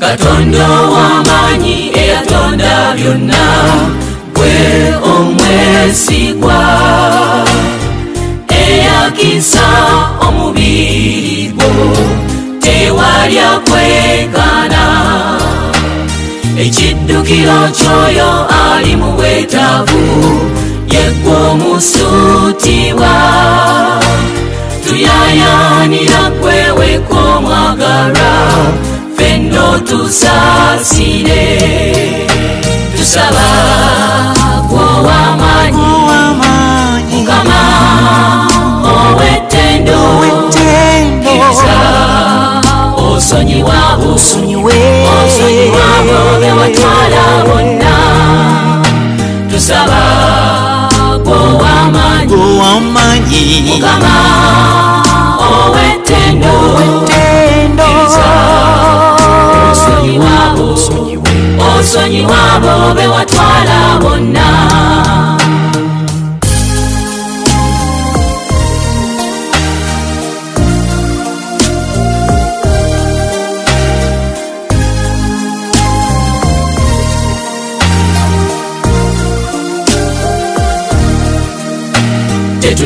Katonda w'amaanyi eyatonda byonna, gwe omwesigwa eyakisa omubiri gwo, tewali akwekana. Ekiddukiro ky'oyo ali mu bwetaavu, yeggwe omusuutibwa. Tuyayaanira ggwe wekka omwagalwa, ffenna otusaasire. Tusaba ggwe ow'amaanyi, Mukama ow'ettendo, kkiriza osonyiwa abo be watwala bonna. Tusaba ggwe ow'amaanyi, Mukama ow'ettendo, kkiriza osonyiwa abo be watwala bonna.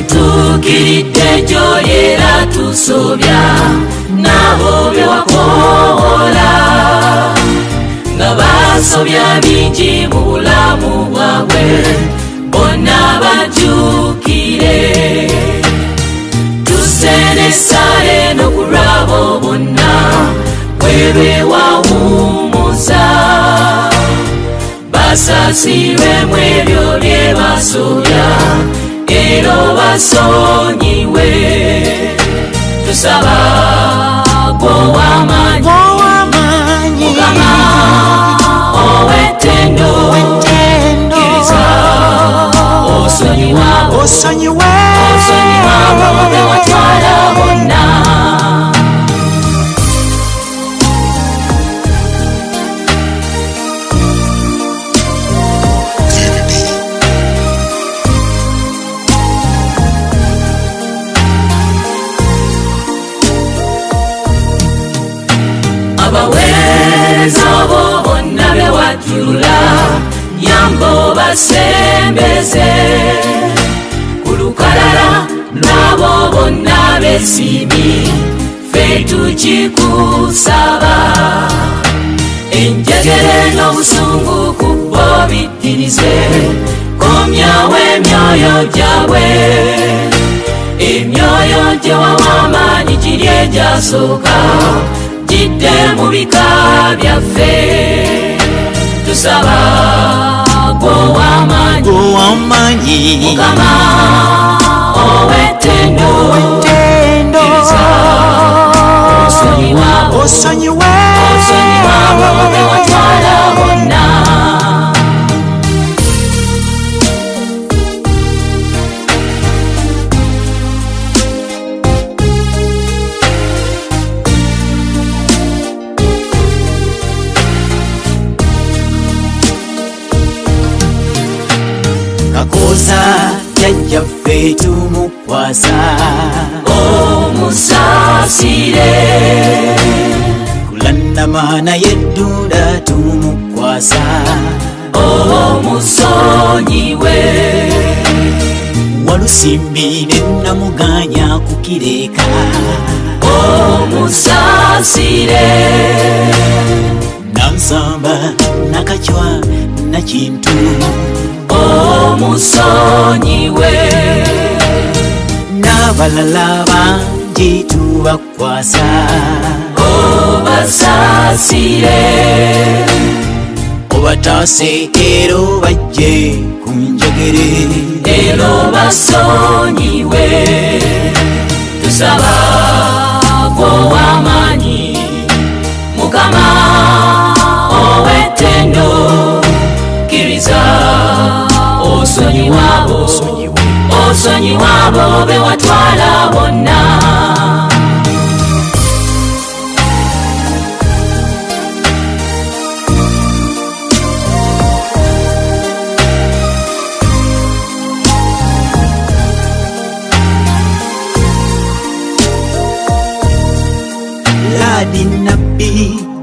Tetutuukiridde gy'oli era tusobya n'abo be wakoola, nga basobya bingi mu bulamu bwabwe, bonna bajjukire. Tusenesale n'okulwabo bonna, bwe beewawumuza, basaasirwemu ebyo bye basobya, era basonyiwe. Tusaba ggwe ow'amaanyi, Mukama ow'ettendo, kkiriza osonyiwe abo be watwala bonna. Abaweereza bo bonna be wajjula, yamba obasembeze ku lukalala, n'abo bonna b'esimi, ffe tukikusaba. Enjegere n'obusungu ku bo biddirize, komyawo emyoyo gyabwe. Emyoyo gye wawa amaanyi giri egyasooka, jidde mu bika byaffe. Tusaba ggwe ow'amaanyi, Mukama ow'ettendo, kkiriza osonyiwa abo be watwala bonna. Kakoza jjajjaffe tumukwasa, omusaasire. Kulannamaana yeddunda tumukwasa, omusonyiwe. Walusimbi ne Namuganya kukireeka, omusaasire. Nansamba Nakachwa Nakintu, omusonyiwe. N'abalala bangi tubakwasa, obasaasire. Obataase era obajje ku njegere, era obasonyiwe. Tusaba ggwe ow'amaanyi, Mukama ow'ettendo, kkiriza osonyiwa abo be watwala bonna. Ladi nabbi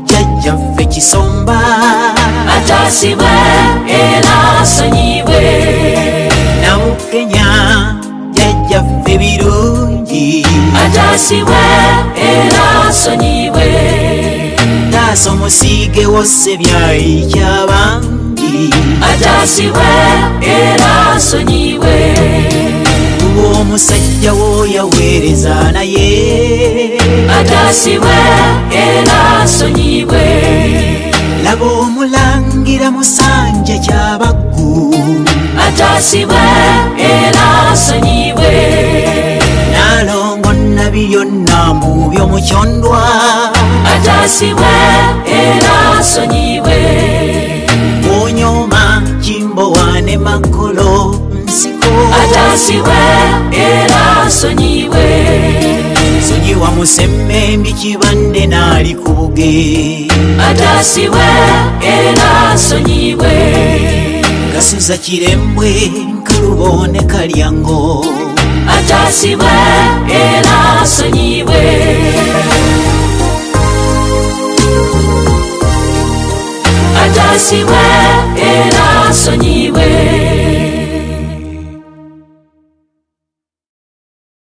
jjajjaffe kisomba atasibwe era asonyiwe Namukenya jajjaffe birungi atasibwe era asonyiwe taasa omusiige wosse byayi kyabangi atasibwe era asonyiwe kuba omusajja w'oyaweereza naye atasibwe era asonyiwe laba omulangira musanja kyabaggu atasibwe era asonyiwe nalongo nabyonna mu by'omukyondwa atasibwe era asonyiwe onyooma kimbowa ne makolo nsiko atasibwe era asonyiwe sonyiwa musemmembi kibande naali ku buge atasibwe era asonyiwe gasuza kirembwe nkalubone kalyango atasibwe era asonyiwe atasibwe era asonyiwe